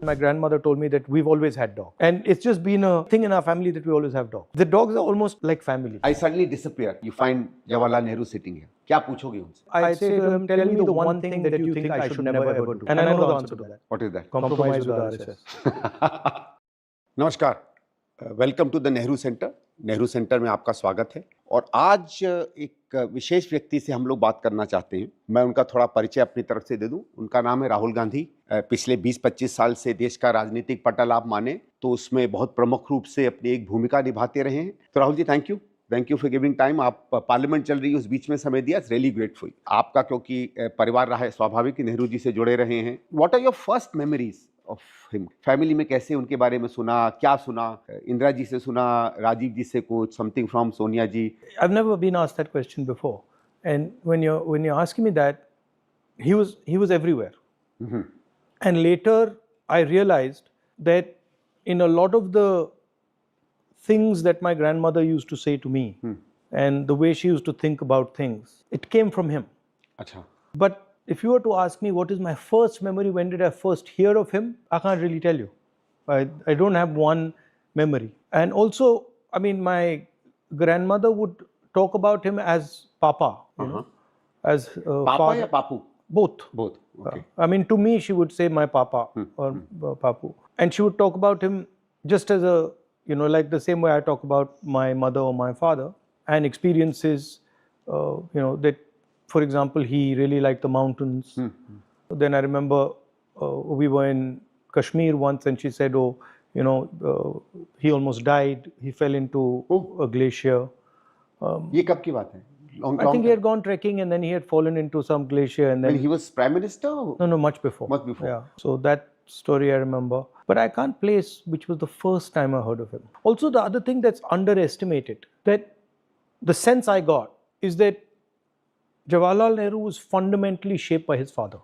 My grandmother told me that we've always had dogs. And it's just been a thing in our family that we always have dogs. The dogs are almost like family. I suddenly disappear. You find Jawaharlal Nehru sitting here. क्या पूछोगे उनसे? I say to him, tell me the one thing that you think I should never ever do. And I know the answer to that. What is that? Compromise with RSS. नमस्कार, welcome to the Nehru centre. Nehru centre में आपका स्वागत है। और आज एक विशेष व्यक्ति से हम लोग बात करना चाहते हैं। मैं उनका थोड़ा परिचय अपनी तरफ से दे दूं। उनका नाम है राहुल गांधी। पिछले 20-25 साल से देश का राजनीतिक पटल आप माने तो उसमें बहुत प्रमुख रूप से अपनी एक भूमिका निभाते रहे हैं। तो Rahul ji, thank you for giving time. आप पार्लियामेंट चल रही है, उस बीच में समय दिया, इट्स रियली ग्रेटफुल। आपका क्योंकि परिवार रहा है, स्वाभाविक नेहरू जी से जुड़े रहे हैं। What are your first memories of him? Family में कैसे उनके बारे में सुना, क्या सुना? इंदिरा जी से सुना, राजीव जी से कुछ, something from Sonia ji? I've never been asked that question before, and when you're asking me that, he was everywhere. Mm-hmm. And later I realized that in a lot of the things that my grandmother used to say to me, and the way she used to think about things, it came from him. Achha. But if you were to ask me what is my first memory, when did I first hear of him, I can't really tell you. I don't have one memory. And also, I mean, my grandmother would talk about him as Papa, you know, as Papa father. या Papu? Both. Okay. I mean, to me, she would say my Papa or Papu. And she would talk about him just as a, you know, like the same way I talk about my mother or my father, and experiences, you know, that, for example, he really liked the mountains. Then I remember we were in Kashmir once, and she said, oh, you know, he almost died. He fell into a glacier. ये कब की बात है? I think he had gone trekking and then he had fallen into some glacier, and then When he was prime minister? no, much before. Much before. Yeah. So that story I remember, but I can't place which was the first time I heard of him. Also, the other thing that's underestimated, that the sense I got is that Jawaharlal Nehru was fundamentally shaped by his father.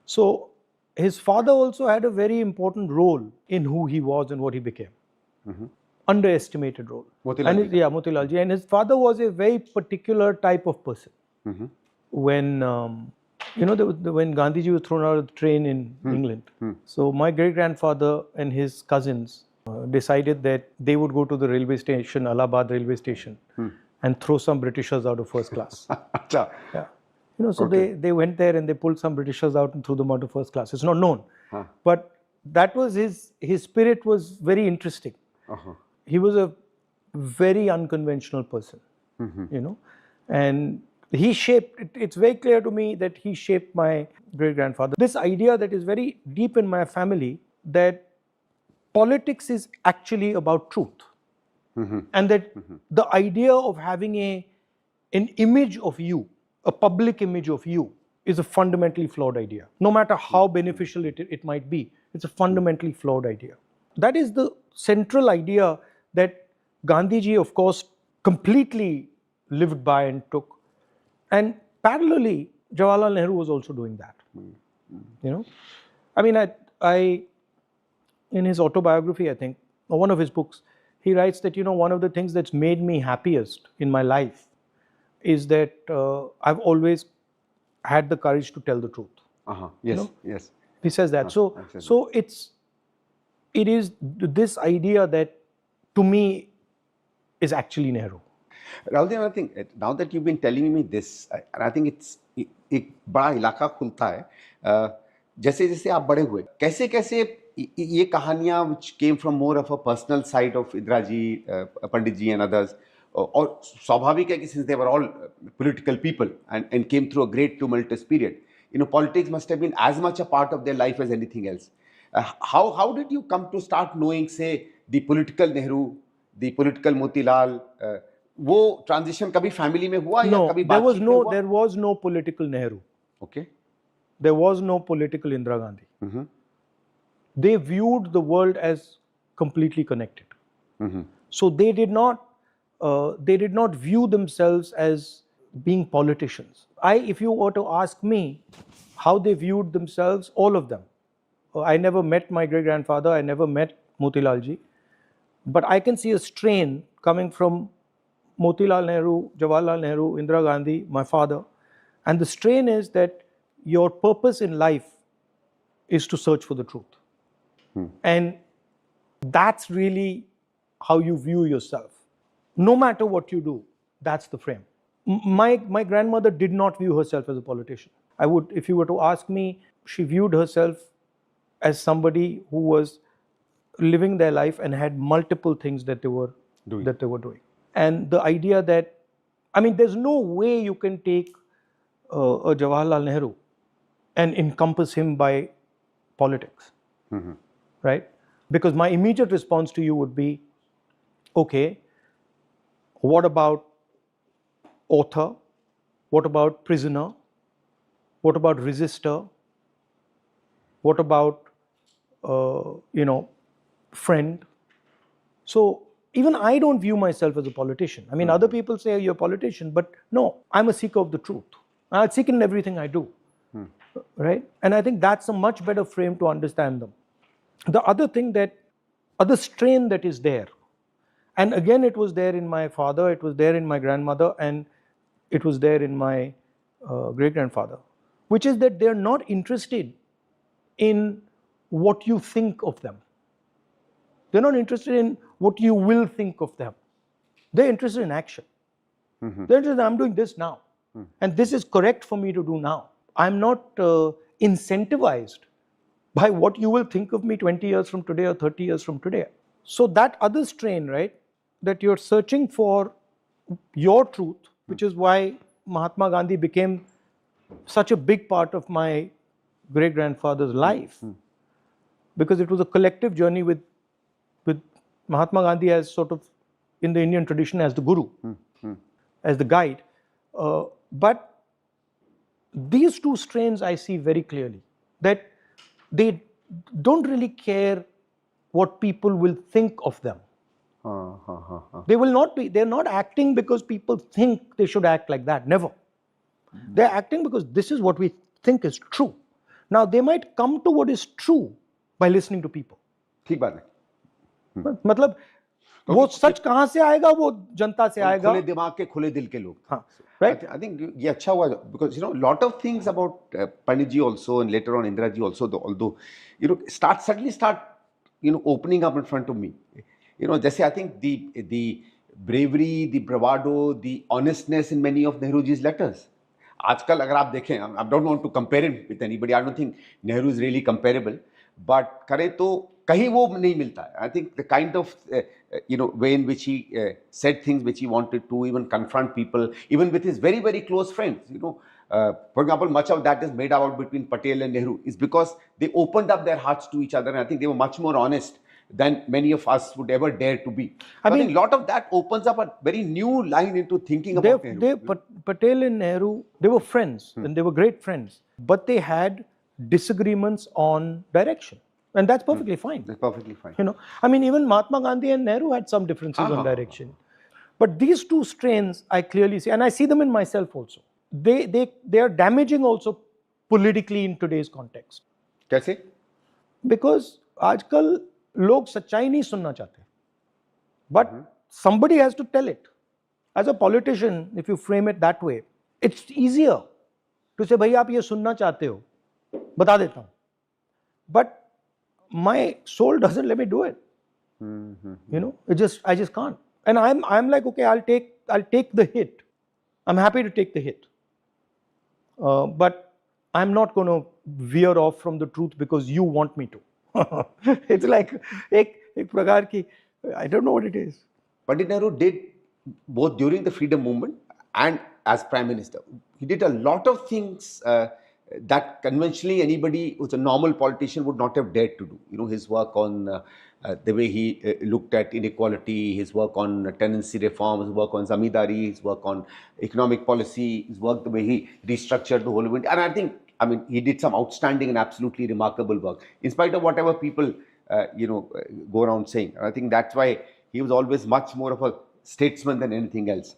So his father also had a very important role in who he was and what he became. Underestimated role. Motilal Ji. Yeah, Motilal Ji. And his father was a very particular type of person. When you know, when Gandhi ji was thrown out of the train in England, so my great grandfather and his cousins decided that they would go to the railway station, Allahabad railway station, and throw some Britishers out of first class. अच्छा. Yeah. You know, so they went there and they pulled some Britishers out and threw them out of first class. It's not known. But that was his spirit was very interesting. He was a very unconventional person, you know, and he shaped, it's very clear to me that he shaped my great grandfather. This idea that is very deep in my family, that politics is actually about truth. And that the idea of having an image of you, a public image of you, is a fundamentally flawed idea. No matter how beneficial it might be, it's a fundamentally flawed idea. That is the central idea that Gandhiji, of course, completely lived by and took. And parallelly, Jawaharlal Nehru was also doing that. You know, I mean, I in his autobiography, I think, or one of his books, he writes that, you know, one of the things that's made me happiest in my life is that I've always had the courage to tell the truth. Yes, You know? yes. He says that. So it is this idea that, to me, is actually Nehru. Rahul ji, I think now that you've been telling me this, and I think it's एक बड़ा इलाका खुलता है। जैसे जैसे आप बड़े हुए, कैसे कैसे ये कहानियाँ which came from more of a personal side of Indira ji, Pandit ji and others, और स्वाभाविक है कि since they were all political people and came through a great tumultuous period, you know, politics must have been as much a part of their life as anything else. How did you come to start knowing, say, the political Nehru, the political Motilal? वो transition कभी family में हुआ या कभी बातचीत में हुआ? There was no political Nehru. Okay. There was no political Indira Gandhi. They viewed the world as completely connected. So they did not view themselves as being politicians. If you were to ask me how they viewed themselves, all of them. I never met my great grandfather. I never met Motilal ji, but I can see a strain coming from Motilal Nehru, Jawaharlal Nehru, Indira Gandhi, my father. And the strain is that your purpose in life is to search for the truth. And that's really how you view yourself. No matter what you do, that's the frame. My grandmother did not view herself as a politician. If you were to ask me, she viewed herself as somebody who was living their life and had multiple things that they were doing. And the idea that, I mean, there's no way you can take a Jawaharlal Nehru and encompass him by politics, right? Because my immediate response to you would be, okay, what about author? What about prisoner? What about resistor? What about, friend? So even I don't view myself as a politician. I mean, other people say you're a politician, but no, I'm a seeker of the truth. I seek in everything I do, right? And I think that's a much better frame to understand them. The other strain that is there, and again, it was there in my father, it was there in my grandmother, and it was there in my great-grandfather, which is that they're not interested in what you think of them. They're not interested in what you will think of them. They're interested in action. They're interested in, I'm doing this now. And this is correct for me to do now. I'm not incentivized by what you will think of me 20 years from today or 30 years from today. So that other strain, right, that you're searching for your truth, which is why Mahatma Gandhi became such a big part of my great-grandfather's life, because it was a collective journey with Mahatma Gandhi as sort of, in the Indian tradition, as the guru, as the guide. But these two strains I see very clearly, that they don't really care what people will think of them. They will not be, they're not acting because people think they should act like that, never. They're acting because this is what we think is true. Now, they might come to what is true by listening to people. ठीक बात है. मतलब वो सच कहाँ से आएगा, वो जनता से आएगा. खुले दिमाग के खुले दिल के लोग. हाँ, right? I think ये अच्छा हुआ, because lot of things about Pandit ji also, and later on Indira ji also, although suddenly start opening up in front of me. जैसे I think the bravery, the bravado, the honestness in many of Nehruji's letters. आजकल अगर आप देखें, I don't want to compare him with anybody. I don't think Nehru is really comparable. But करें तो कहीं वो नहीं मिलता है. I think the kind of way in which he said things which he wanted to, even confront people, even with his very, very close friends. For example, much of that is made out between Patel and Nehru is because they opened up their hearts to each other, and I think they were much more honest than many of us would ever dare to be. I think a lot of that opens up a very new line into thinking about Nehru. Patel and Nehru, they were friends, and they were great friends, but they had disagreements on direction, and that's perfectly fine. That's perfectly fine. I mean, even Mahatma Gandhi and Nehru had some differences on direction, but these two strains I clearly see, and I see them in myself also. They are damaging also politically in today's context. कैसे? Because आजकल लोग सच्चाई नहीं सुनना चाहते, but somebody has to tell it. As a politician, if you frame it that way, it's easier to say, भाई आप ये सुनना चाहते हो, बता देता हूँ. But my soul doesn't let me do it. I just can't. And I'm like, okay, I'll take the hit. I'm happy to take the hit. But I'm not going to veer off from the truth because you want me to. It's like ek prakar ki, I don't know what it is. Pandit Nehru did both during the freedom movement and as Prime Minister. He did a lot of things that conventionally anybody who's a normal politician would not have dared to do. His work on the way he looked at inequality, his work on tenancy reform, his work on zamindari, his work on economic policy, his work the way he restructured the whole of India. And I mean, he did some outstanding and absolutely remarkable work, in spite of whatever people, go around saying. And I think that's why he was always much more of a statesman than anything else.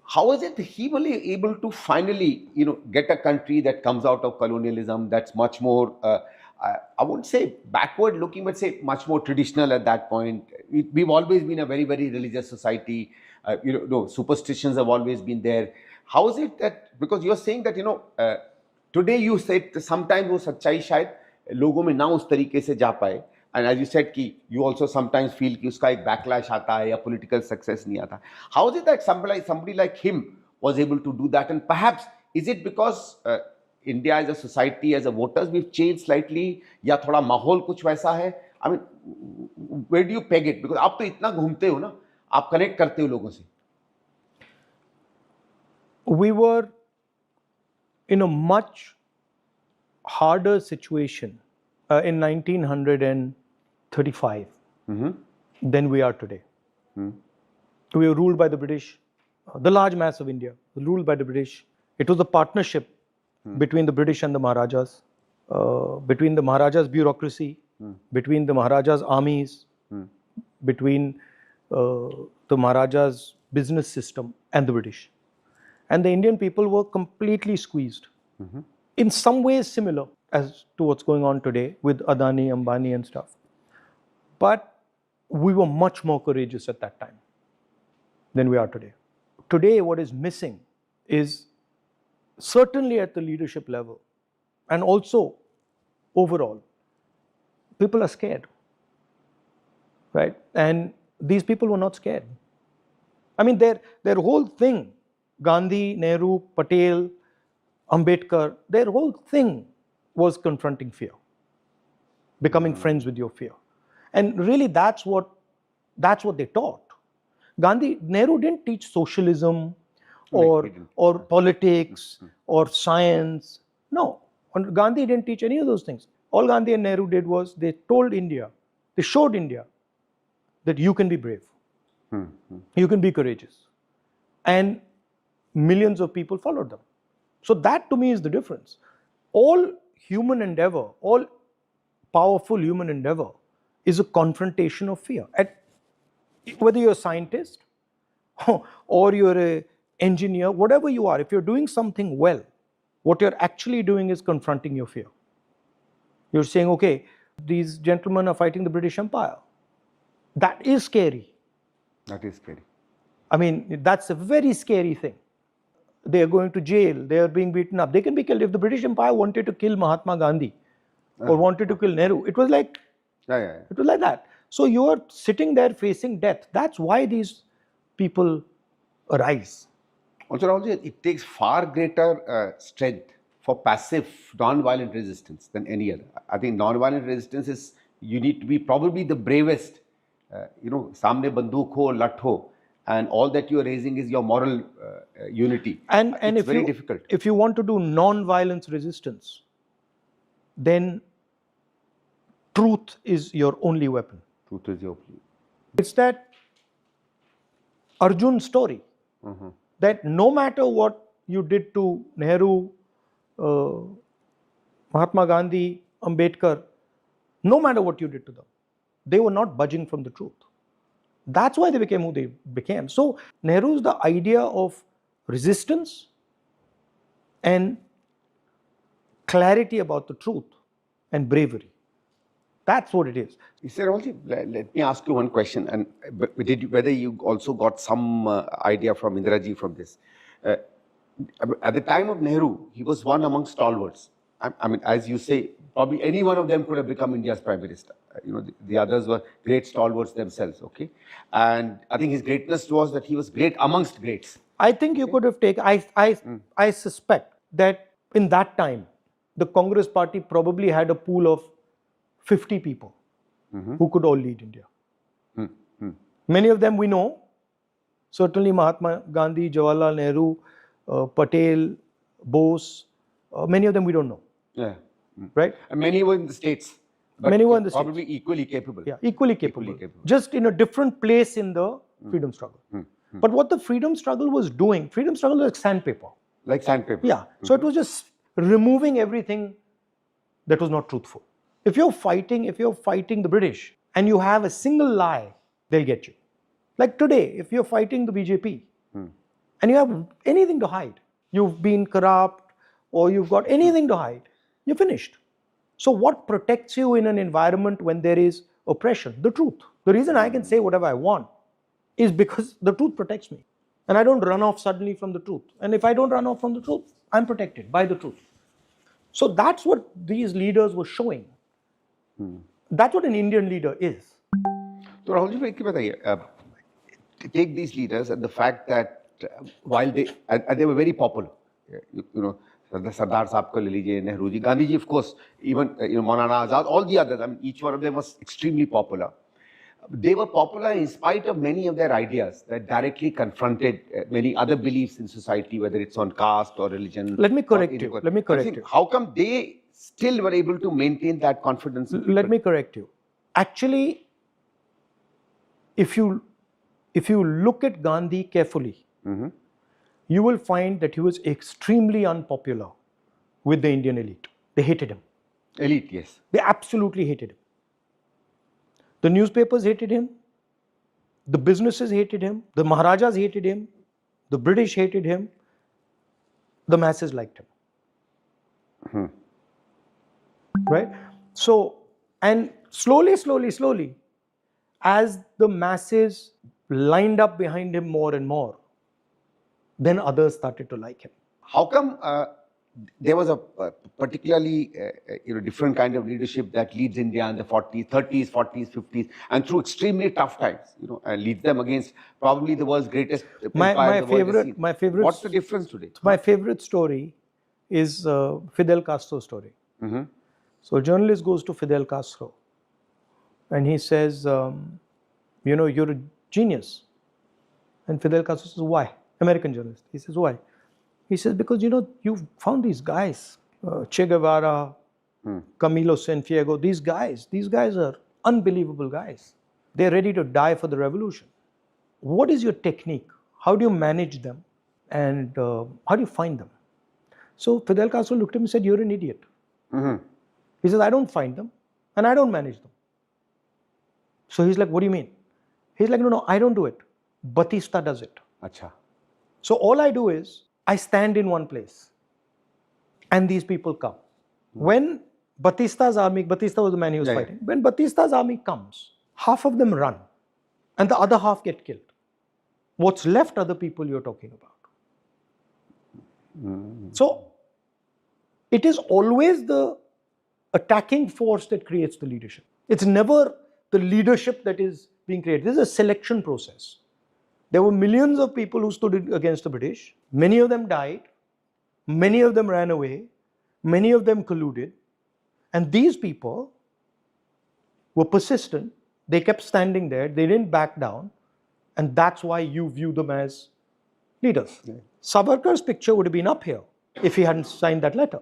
How is it he was able to finally, get a country that comes out of colonialism, that's much more, I won't say backward looking, but say much more traditional at that point. We've always been a very, very religious society. Superstitions have always been there. How is it that, because you're saying that, today you said sometimes वो सच्चाई शायद लोगों में ना उस तरीके से जा पाए, And as you said, कि you also sometimes feel कि उसका एक backlash आता है या political success नहीं आता. How is it that somebody like him was able to do that? And perhaps is it because India as a society, as a voters, we've changed slightly, या थोड़ा माहौल कुछ वैसा है? I mean, where do you peg it? Because आप तो इतना घूमते हो ना, आप connect करते हो लोगों से. We were in a much harder situation in 1935 than we are today. We were ruled by the British, the large mass of India, ruled by the British. It was a partnership between the British and the Maharajas, between the Maharajas' bureaucracy, between the Maharajas' armies, between the Maharajas' business system and the British. And the Indian people were completely squeezed. In some ways similar as to what's going on today with Adani, Ambani and stuff. But we were much more courageous at that time than we are today. Today, what is missing is certainly at the leadership level and also overall, people are scared, right? And these people were not scared. I mean, their whole thing, Gandhi, Nehru, Patel, Ambedkar, their whole thing was confronting fear, becoming friends with your fear. And really that's what they taught. Nehru didn't teach socialism or politics or science. No, Gandhi didn't teach any of those things. All Gandhi and Nehru did was they showed India that you can be brave, you can be courageous. And millions of people followed them. So that to me is the difference. All human endeavor, all powerful human endeavor is a confrontation of fear. Whether you're a scientist or you're an engineer, whatever you are, if you're doing something well, what you're actually doing is confronting your fear. You're saying, okay, these gentlemen are fighting the British Empire. That is scary. That is scary. I mean, that's a very scary thing. They are going to jail, they are being beaten up. They can be killed. If the British Empire wanted to kill Mahatma Gandhi or wanted to kill Nehru, it was like it was like that. So you're sitting there facing death. That's why these people arise. Also, Rahul, it takes far greater strength for passive, non-violent resistance than any other. I think non-violent resistance is, you need to be probably the bravest. Samne banduk ho, lat ho, and all that you are raising is your moral unity. And it's very difficult. If you want to do non-violence resistance, then truth is your only weapon. Truth is your only. It's that Arjun story, that no matter what you did to Nehru, Mahatma Gandhi, Ambedkar, no matter what you did to them, they were not budging from the truth. That's why they became who they became. So Nehru's the idea of resistance and clarity about the truth and bravery. That's what it is. Sir, also, let me ask you one question, and whether you also got some idea from Indira ji from this. At the time of Nehru, he was one among stalwarts. I mean, as you say, probably any one of them could have become India's prime minister. The others were great stalwarts themselves, okay? And I think his greatness was that he was great amongst greats. I think you could have taken, I suspect that in that time, the Congress party probably had a pool of 50 people who could all lead India. Many of them we know, certainly Mahatma Gandhi, Jawaharlal Nehru, Patel, Bose, many of them we don't know. Yeah. Right? And many were in the States. But many were in the States. Probably equally capable. Yeah, equally capable. Just in a different place in the freedom struggle. But what the freedom struggle was doing, freedom struggle was like sandpaper. Like sandpaper. Yeah. So it was just removing everything that was not truthful. If you're fighting the British and you have a single lie, they'll get you. Like today, if you're fighting the BJP and you have anything to hide, you've been corrupt or you've got anything to hide, you're finished. So what protects you in an environment when there is oppression? The truth. The reason I can say whatever I want is because the truth protects me. And I don't run off suddenly from the truth. And if I don't run off from the truth, I'm protected by the truth. So that's what these leaders were showing. That's what an Indian leader is. तो राहुल जी एक बताइए, take these leaders and the fact that while they were very popular, you know, Sardar साहब को ले लीजिए, Nehru ji, Gandhi ji, of course, even Maulana Azad, all the others, I mean, each one of them was extremely popular. They were popular in spite of many of their ideas that directly confronted many other beliefs in society, whether it's on caste or religion. Let me correct you. Let me correct you. How come they still were able to maintain that confidence? Let me correct you. Actually, if you look at Gandhi carefully, you will find that he was extremely unpopular with the Indian elite. They hated him. Elite, yes. They absolutely hated him. The newspapers hated him. The businesses hated him. The Maharajas hated him. The British hated him. The masses liked him. Right? So, and slowly, as the masses lined up behind him more and more, then others started to like him. How come there was a particularly different kind of leadership that leads India in the 30s, 40s, 50s, and through extremely tough times, and leads them against probably the world's greatest empire the world has seen. My favorite. What's the difference today? My favorite story is Fidel Castro's story. So a journalist goes to Fidel Castro, and he says, you're a genius. And Fidel Castro says, why? American journalist. He says, why? He says, because you've found these guys, Che Guevara, Camilo Cienfuegos, these guys are unbelievable guys. They're ready to die for the revolution. What is your technique? How do you manage them? And how do you find them? So Fidel Castro looked at him and said, you're an idiot. He says, I don't find them and I don't manage them. So he's like, what do you mean? He's like, no, I don't do it. Batista does it. Acha. So all I do is, I stand in one place and these people come. When Batista's army, Batista was the man he was fighting. When Batista's army comes, half of them run and the other half get killed. What's left are the people you're talking about. So it is always the attacking force that creates the leadership. It's never the leadership that is being created. This is a selection process. There were millions of people who stood against the British. Many of them died. Many of them ran away. Many of them colluded. And these people were persistent. They kept standing there. They didn't back down. And that's why you view them as leaders. Savarkar's picture would have been up here if he hadn't signed that letter.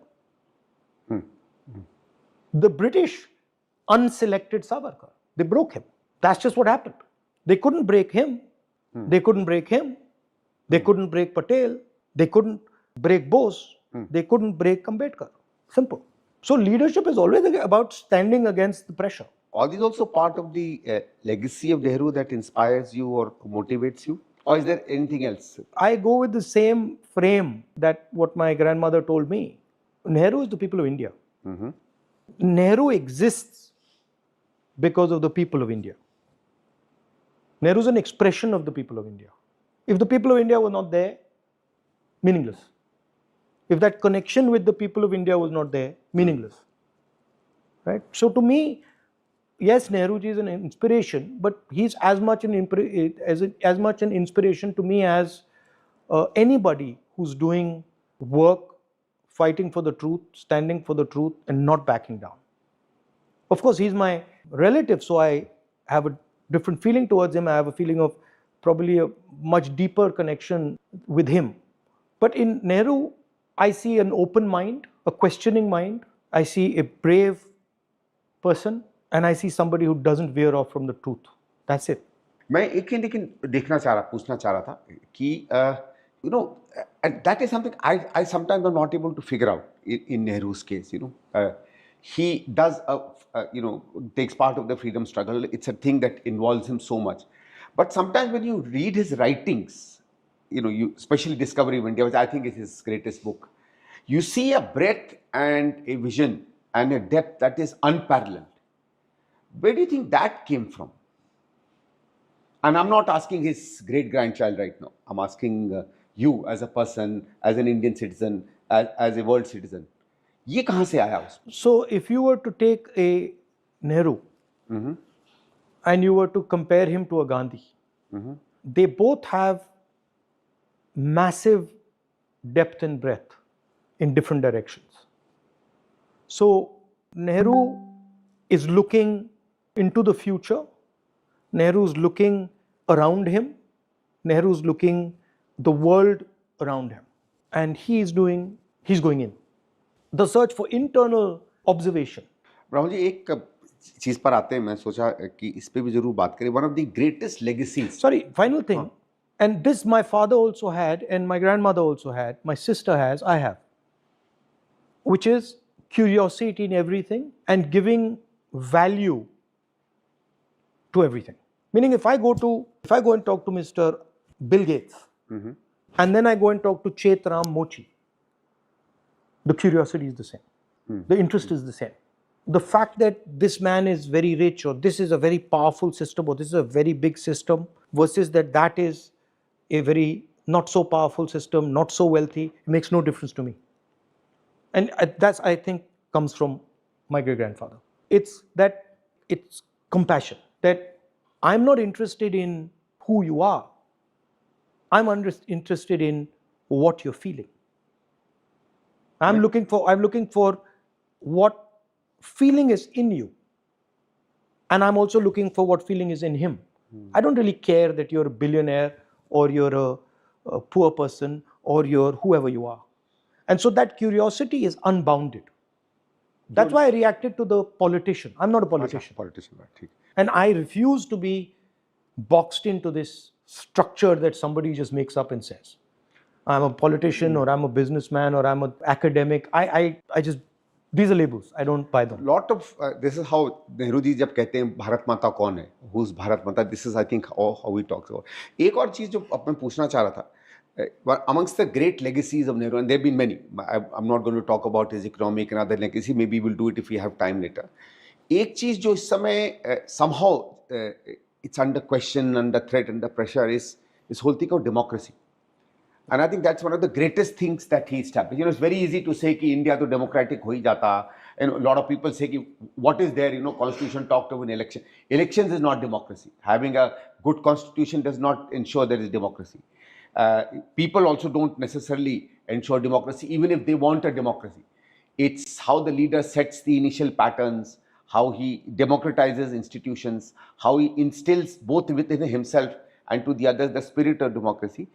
The British unselected Savarkar. They broke him. That's just what happened. They couldn't break him. They couldn't break him. They couldn't break Patel. They couldn't break Bose. They couldn't break Ambedkar. Simple. So leadership is always about standing against the pressure. Are these also part of the legacy of Nehru that inspires you or motivates you? Or is there anything else? I go with the same frame that what my grandmother told me. Nehru is the people of India. Nehru exists because of the people of India. Nehru is an expression of the people of India. If the people of India were not there, meaningless. If that connection with the people of India was not there, meaningless. Right? So to me, yes, Nehru ji is an inspiration, but he's as much an inspiration to me as anybody who's doing work, fighting for the truth, standing for the truth, and not backing down. Of course, he's my relative, so I have a different feeling towards him. I have a feeling of probably a much deeper connection with him. But in Nehru, I see an open mind, a questioning mind. I see a brave person, and I see somebody who doesn't veer off from the truth. That's it. मैं एक लेकिन पूछना चाह रहा था कि and that is something I sometimes am not able to figure out in Nehru's case. He does takes part of the freedom struggle. It's a thing that involves him so much. But sometimes when you read his writings, you especially Discovery of India, which I think is his greatest book, you see a breadth and a vision and a depth that is unparalleled. Where do you think that came from? And I'm not asking his great-grandchild right now. I'm asking you as a person, as an Indian citizen, as a world citizen. ये कहाँ से आया उसमें? So if you were to take a Nehru and you were to compare him to a Gandhi, they both have massive depth and breadth in different directions. So Nehru is looking into the future, Nehru is looking around him, Nehru is looking the world around him, and he's going in. The search for internal observation. Rahul ji, एक चीज पर आते हैं, मैं सोचा कि इस पे भी जरूर बात करें. One of the greatest legacies. Sorry, final thing. And this my father also had, and my grandmother also had, my sister has, I have, which is curiosity in everything and giving value to everything. Meaning, if I go and talk to Mr. Bill Gates, and then I go and talk to Chetram Mochi, the curiosity is the same. The interest is the same. The fact that this man is very rich, or this is a very powerful system, or this is a very big system, versus that is a very not so powerful system, not so wealthy, makes no difference to me. And that's, I think, comes from my great-grandfather. It's compassion, that I'm not interested in who you are. I'm interested in what you're feeling. I'm looking for what feeling is in you. And I'm also looking for what feeling is in him. I don't really care that you're a billionaire, or you're a poor person, or you're whoever you are. And so that curiosity is unbounded. That's why I reacted to the politician. I'm not a politician. Right. And I refuse to be boxed into this structure that somebody just makes up and says. I'm a politician, or I'm a businessman, or I'm an academic. I just, these are labels. I don't buy them. Lot of this is how Nehru ji जब कहते हैं भारत माता कौन है, who's Bharat Mata, this is I think how he talks about. एक और चीज जो अब मैं पूछना चाह रहा था, amongst the great legacies of Nehru, and there have been many. I'm not going to talk about his economic and other legacy. Maybe we'll do it if we have time later. एक चीज जो इस समय somehow it's under question, under threat, under pressure is this whole thing of democracy. And I think that's one of the greatest things that he established. It's very easy to say कि India तो democratic हो ही जाता. And a lot of people say कि what is there, constitution talked of an election. Elections is not democracy. Having a good constitution does not ensure there is democracy. People also don't necessarily ensure democracy, even if they want a democracy. It's how the leader sets the initial patterns, how he democratizes institutions, how he instills both within himself and to the others the spirit of democracy.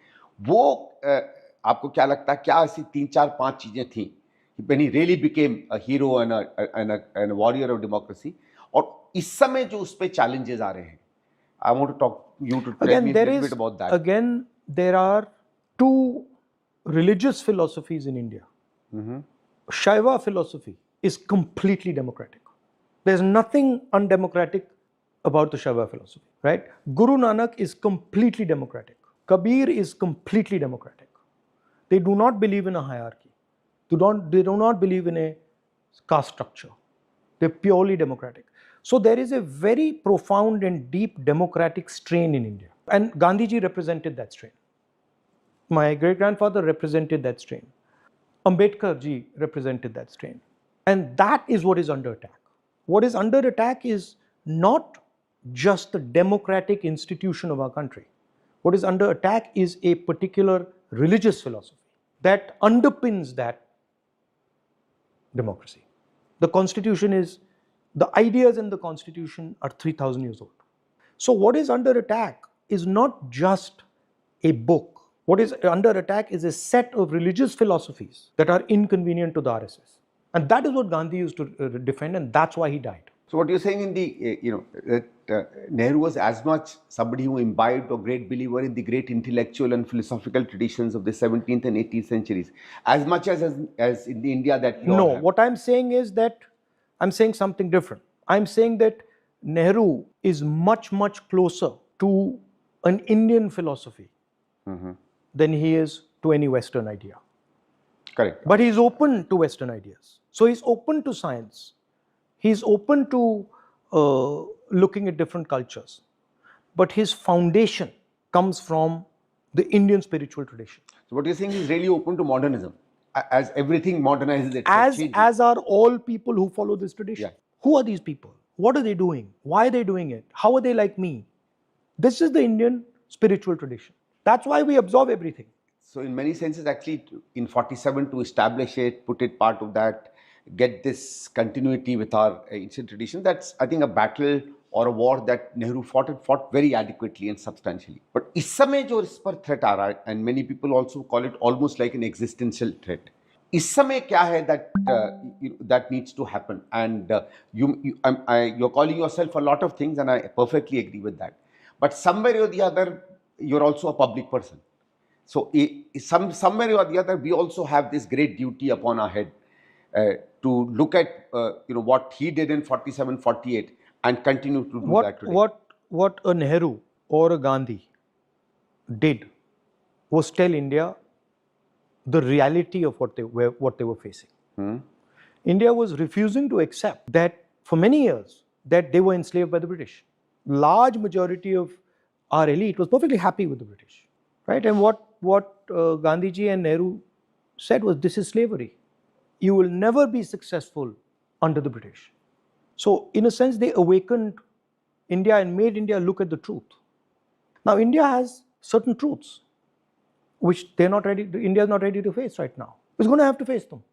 वो आपको क्या लगता है, क्या ऐसी 3, 4, 5 चीजें थी when he really became a hero and a warrior of democracy, और इस समय जो उस पे challenges आ रहे हैं, I want to talk you to tell me a little bit about that. Again, there are two religious philosophies in India. Shaiva philosophy is completely democratic. There's nothing undemocratic about the Shaiva philosophy, right? Guru Nanak is completely democratic. Kabir is completely democratic. They do not believe in a hierarchy. They do not believe in a caste structure. They're purely democratic. So there is a very profound and deep democratic strain in India. And Gandhiji represented that strain. My great-grandfather represented that strain. Ambedkar ji represented that strain. And that is what is under attack. What is under attack is not just the democratic institution of our country. What is under attack is a particular religious philosophy that underpins that democracy. The constitution is, the ideas in the constitution are 3,000 years old. So what is under attack is not just a book. What is under attack is a set of religious philosophies that are inconvenient to the RSS. And that is what Gandhi used to defend, and that's why he died. So what you're saying in the, that Nehru was as much somebody who imbibed or great believer in the great intellectual and philosophical traditions of the 17th and 18th centuries, as much as in the India that you No, have. what I'm saying is that, I'm saying something different. I'm saying that Nehru is much, much closer to an Indian philosophy than he is to any Western idea. Correct. But he's open to Western ideas. So he's open to science. He's open to looking at different cultures. But his foundation comes from the Indian spiritual tradition. So what you're saying is really open to modernism. As everything modernizes itself. As are all people who follow this tradition. Yeah. Who are these people? What are they doing? Why are they doing it? How are they like me? This is the Indian spiritual tradition. That's why we absorb everything. So in many senses, actually, in 47 to establish it, put it part of that, get this continuity with our ancient tradition, that's, I think, a battle or a war that Nehru fought and fought very adequately and substantially. But इस समय जो इस पर threat आ रहा है, and many people also call it almost like an existential threat. इस समय क्या है that needs to happen, and you're calling yourself a lot of things, and I perfectly agree with that. But somewhere or the other, you're also a public person. So somewhere or the other, we also have this great duty upon our head to look at what he did in 47, 48 and continue to do that today. What a Nehru or a Gandhi did was tell India the reality of what they were facing. India was refusing to accept that for many years that they were enslaved by the British. Large majority of our elite was perfectly happy with the British, right? And what Gandhiji and Nehru said was, this is slavery. You will never be successful under the British. So in a sense, they awakened India and made India look at the truth. Now India has certain truths which India is not ready to face right now. It's going to have to face them.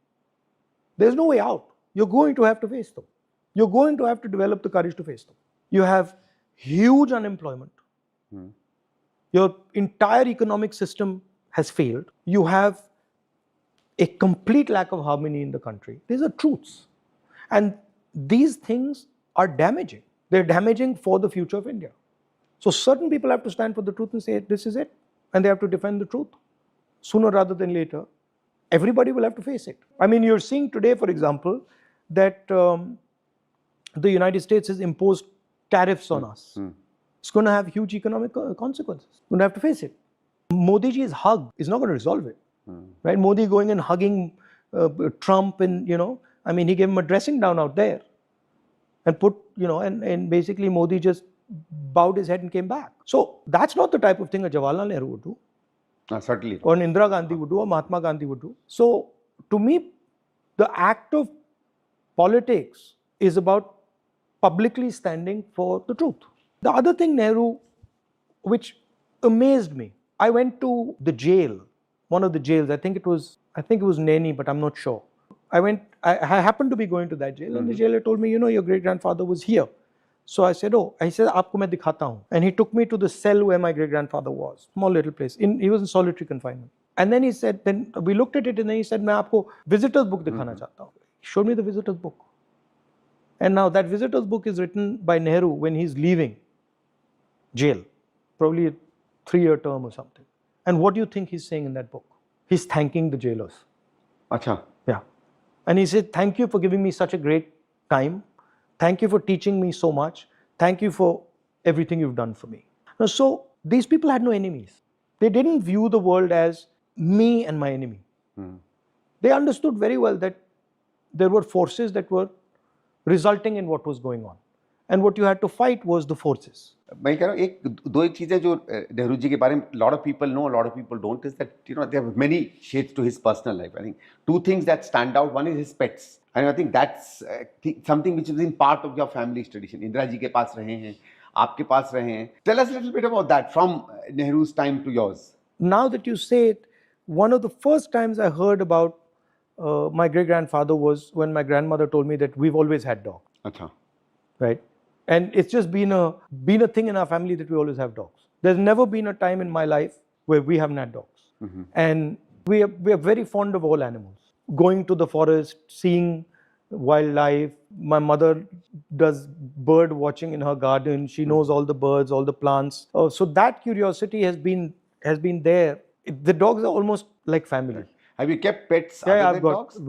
There's no way out. You're going to have to face them. You're going to have to develop the courage to face them. You have huge unemployment. Your entire economic system has failed. You have a complete lack of harmony in the country. These are truths. And these things are damaging. They're damaging for the future of India. So certain people have to stand for the truth and say, this is it. And they have to defend the truth. Sooner rather than later, everybody will have to face it. I mean, you're seeing today, for example, that the United States has imposed tariffs on us. It's going to have huge economic consequences. We're going to have to face it. Modiji's hug is not going to resolve it. Right? Modi going and hugging Trump, and I mean, he gave him a dressing down out there, and and basically Modi just bowed his head and came back. So that's not the type of thing a Jawaharlal Nehru would do. Certainly. Or an Indira Gandhi would do, or Mahatma Gandhi would do. So to me, the act of politics is about publicly standing for the truth. The other thing, Nehru, which amazed me, I went to the jail, one of the jails. I think it was Naini, but I'm not sure. I happened to be going to that jail, and the jailer told me, your great grandfather was here. So I said, aapko main dikhata hu. And he took me to the cell where my great grandfather was, small little place. He was in solitary confinement. And then he said, then we looked at it, and then he said, main aapko visitor's book dikhana chahta hu. He showed me the visitor's book. And now that visitor's book is written by Nehru when he's leaving jail, probably a 3-year term or something. And what do you think he's saying in that book? He's thanking the jailers. Acha. Yeah. And he said, thank you for giving me such a great time. Thank you for teaching me so much. Thank you for everything you've done for me. Now, so these people had no enemies. They didn't view the world as me and my enemy. They understood very well that there were forces that were resulting in what was going on. And what you had to fight was the forces. मैं कह रहा हूँ दो चीजें जो नेहरू जी के बारे में lot of people know, a lot of people don't, is that there are many shades to his personal life. I think 2 things that stand out. One is his pets, and I think that's something which is in part of your family's tradition. Indira ji के पास रहे हैं, आपके पास रहे हैं. Tell us a little bit about that from Nehru's time to yours. Now that you say it, one of the first times I heard about my great grandfather was when my grandmother told me that we've always had dogs. Acha. Right? And it's just been a thing in our family that we always have dogs. There's never been a time in my life where we haven't had dogs. And we are very fond of all animals. Going to the forest, seeing wildlife. My mother does bird watching in her garden. She knows all the birds, all the plants. So that curiosity has been there. The dogs are almost like family. Have you kept pets other than dogs?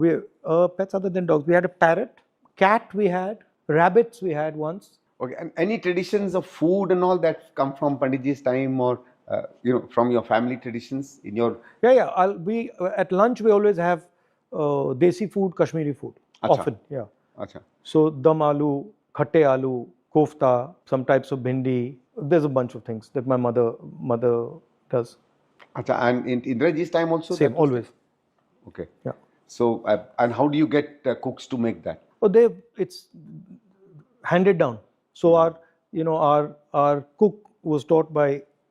Pets other than dogs. We had a parrot, cat we had, rabbits we had once. Okay, and any traditions of food and all that come from Panditji's time, or from your family traditions in your? We at lunch we always have desi food, Kashmiri food. Achha. Often, yeah. Acha. So dum aloo, khatte aloo, kofta, some types of bhindi. There's a bunch of things that my mother does. Acha, and in Indiraji's time also? Same, always. Okay. Yeah. So, and how do you get cooks to make that? handed down. So our cook was taught by